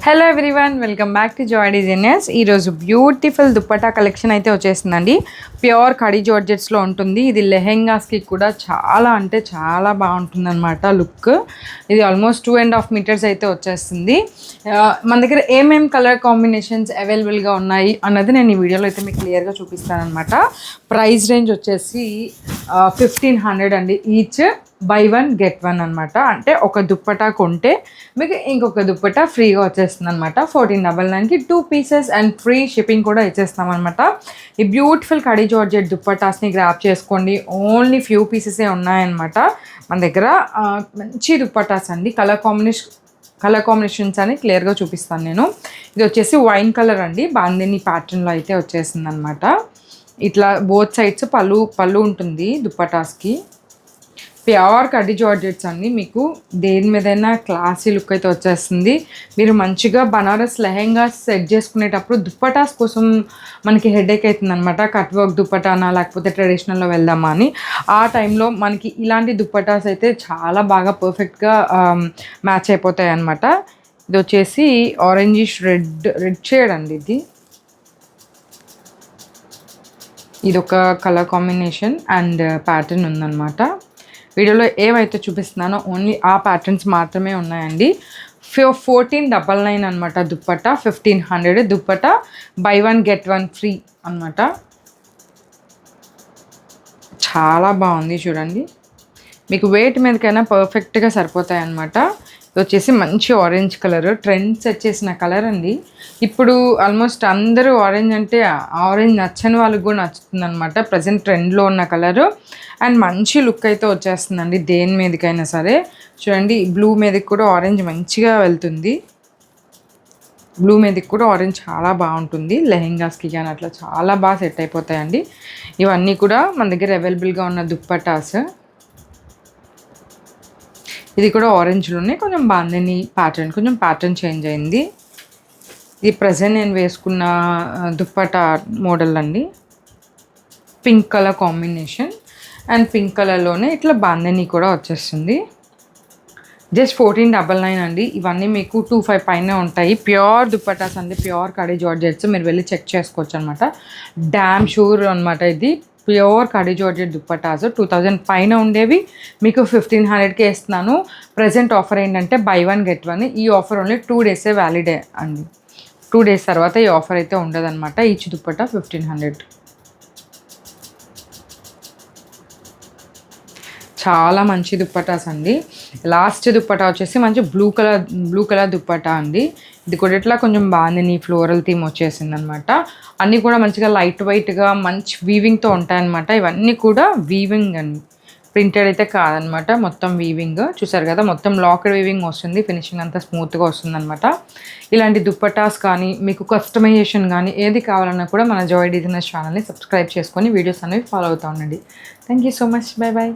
Hello everyone, welcome back to Joy designers. ఈరోజు beautiful dupatta collection అయితే వచ్చేసిందండి. ప్యూర్ కడీ జార్జెట్స్లో ఉంటుంది. ఇది లెహెంగాస్కి కూడా చాలా అంటే చాలా బాగుంటుంది అనమాట లుక్. ఇది ఆల్మోస్ట్ 2.5 మీటర్స్ అయితే వచ్చేస్తుంది. మన దగ్గర ఏమేమి కలర్ కాంబినేషన్స్ అవైలబుల్గా ఉన్నాయి అన్నది నేను ఈ వీడియోలో అయితే మీకు క్లియర్గా చూపిస్తాను అనమాట. ప్రైస్ రేంజ్ వచ్చేసి 1500 అండి. ఈచ్ బై 1 get 1 అనమాట. అంటే ఒక దుప్పటా కొంటే మీకు ఇంకొక దుప్పటా ఫ్రీగా వచ్చేస్తుంది అనమాట. 1499కి 2 pieces అండ్ ఫ్రీ షిప్పింగ్ కూడా ఇచ్చేస్తాం అనమాట. ఈ బ్యూటిఫుల్ కడీ జార్జెట్ దుప్పటాస్ని గ్రాప్ చేసుకోండి. ఓన్లీ ఫ్యూ పీసెసే ఉన్నాయన్నమాట మన దగ్గర. మంచి దుప్పటాస్ అండి. కలర్ కాంబినేషన్స్ అని క్లియర్గా చూపిస్తాను నేను. ఇది వచ్చేసి వైన్ కలర్ అండి. బాందిని ప్యాటర్న్లో అయితే వచ్చేసింది అనమాట. ఇట్లా బోత్ సైడ్స్ పళ్ళు ఉంటుంది దుప్పటాస్కి. ప్యూర్ కడీ జార్జెట్స్ అండి. మీకు దేని మీదైనా క్లాసీ లుక్ అయితే వచ్చేస్తుంది. మీరు మంచిగా బనారస్ లెహెంగాస్ సెట్ చేసుకునేటప్పుడు దుప్పటాస్ కోసం మనకి హెడేక్ అవుతుంది అనమాట. కట్ వర్క్ దుప్పటానా లేకపోతే ట్రెడిషనల్లో వెళ్దామా అని. ఆ టైంలో మనకి ఇలాంటి దుప్పటాస్ అయితే చాలా బాగా పర్ఫెక్ట్గా మ్యాచ్ అయిపోతాయి అనమాట. ఇది వచ్చేసి ఆరెంజిష్ రెడ్ షేడ్ అండి. ఇది ఒక కలర్ కాంబినేషన్ అండ్ ప్యాటర్న్ ఉందన్నమాట. వీడియోలో ఏవైతే చూపిస్తున్నానో ఓన్లీ ఆ ప్యాటర్న్స్ మాత్రమే ఉన్నాయండి. 1499 అనమాట dupatta. 1500 dupatta. By 1 get 1 free అనమాట. చాలా బాగుంది చూడండి. మీకు వెయిట్ మీదకైనా పర్ఫెక్ట్గా సరిపోతాయి అనమాట. ఇది వచ్చేసి మంచి ఆరెంజ్ కలర్, ట్రెండ్ సెట్ చేసిన కలర్ అండి. ఇప్పుడు ఆల్మోస్ట్ అందరూ ఆరెంజ్ అంటే ఆరెంజ్ నచ్చని వాళ్ళకి కూడా నచ్చుతుంది అనమాట. ప్రజెంట్ ట్రెండ్లో ఉన్న కలరు అండ్ మంచి లుక్ అయితే వచ్చేస్తుందండి దేని మీదకైనా సరే. చూడండి, బ్లూ మీదకి కూడా ఆరెంజ్ మంచిగా వెళ్తుంది. బ్లూ మీదకి కూడా ఆరెంజ్ చాలా బాగుంటుంది. లెహెంగాస్కి కానీ అట్లా చాలా బాగా సెట్ అయిపోతాయండి. ఇవన్నీ కూడా మన దగ్గర అవైలబుల్గా ఉన్న దుప్పటాస్. ఇది కూడా ఆరెంజ్లోనే కొంచెం బాందిని ప్యాటర్న్ చేంజ్ అయింది. ఇది ప్రజెంట్ నేను వేసుకున్న దుప్పటా మోడల్ అండి. Pink colour combination and pink కలర్లోనే ఇట్లా బాందిని కూడా వచ్చేస్తుంది. జస్ట్ 1499 అండి. ఇవన్నీ మీకు 25 పైన ఉంటాయి. ప్యూర్ దుప్పటాస్ అండి. Pure khadi georgettes. మీరు వెళ్ళి చెక్ చేసుకోవచ్చు అనమాట. డ్యామ్ షూర్ అనమాట. ఇది ప్యూర్ కడీ జార్జెట్ దుప్పటాస్ 2000 పైన ఉండేవి మీకు 1500కే ఇస్తున్నాను. ప్రజెంట్ ఆఫర్ ఏంటంటే బై 1 get 1. ఈ ఆఫర్ ఓన్లీ 2 days వ్యాలిడే అండి. 2 days తర్వాత ఈ ఆఫర్ అయితే ఉండదన్నమాట. ఈచ్ దుప్పటా 1500. చాలా మంచి దుప్పటాస్ అండి. లాస్ట్ దుప్పటా వచ్చేసి మంచి బ్లూ కలర్ దుప్పటా అండి. ఇది కూడా ఇట్లా కొంచెం బాగుంది. ఫ్లోరల్ థీమ్ వచ్చేసింది అనమాట. అన్నీ కూడా మంచిగా లైట్ వెయిట్గా మంచి వీవింగ్తో ఉంటాయన్నమాట. ఇవన్నీ కూడా వీవింగ్ అండి, ప్రింటెడ్ అయితే కాదనమాట. మొత్తం వీవింగ్ చూసారు కదా. మొత్తం లాకెడ్ వీవింగ్ వస్తుంది. ఫినిషింగ్ అంతా స్మూత్గా వస్తుంది అనమాట. ఇలాంటి దుప్పటాస్ కానీ మీకు కస్టమైజేషన్ కానీ ఏది కావాలన్నా కూడా మన జాయ్ డిజైనర్స్ ఛానల్ని సబ్స్క్రైబ్ చేసుకొని వీడియోస్ అనేవి ఫాలో అవుతూ ఉండండి. Thank you so much. Bye bye.